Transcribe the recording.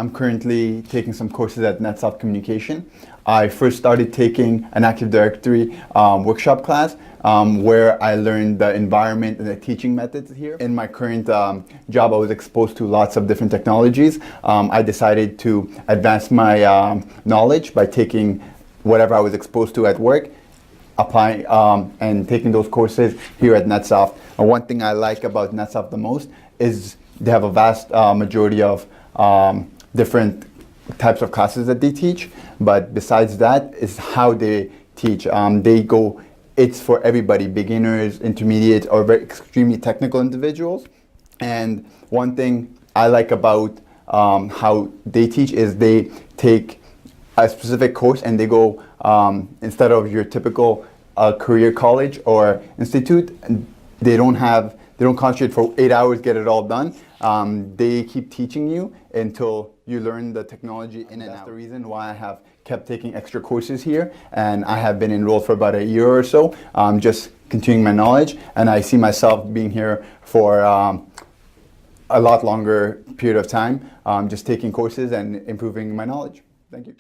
I'm currently taking some courses at NetSoft Communication. I first started taking an Active Directory workshop class where I learned the environment and the teaching methods here. In my current job, I was exposed to lots of different technologies. I decided to advance my knowledge by taking whatever I was exposed to at work, applying and taking those courses here at NetSoft. And one thing I like about NetSoft the most is they have a vast majority of different types of classes that they teach, but besides that is how they teach. It's for everybody, beginners, intermediate, or very extremely technical individuals. And one thing I like about how they teach is they take a specific course and they go, instead of your typical career college or institute, they don't concentrate for 8 hours, get it all done. They keep teaching you until you learn the technology in and out. That's the reason why I have kept taking extra courses here, and I have been enrolled for about a year or so, just continuing my knowledge, and I see myself being here for a lot longer period of time, just taking courses and improving my knowledge. Thank you.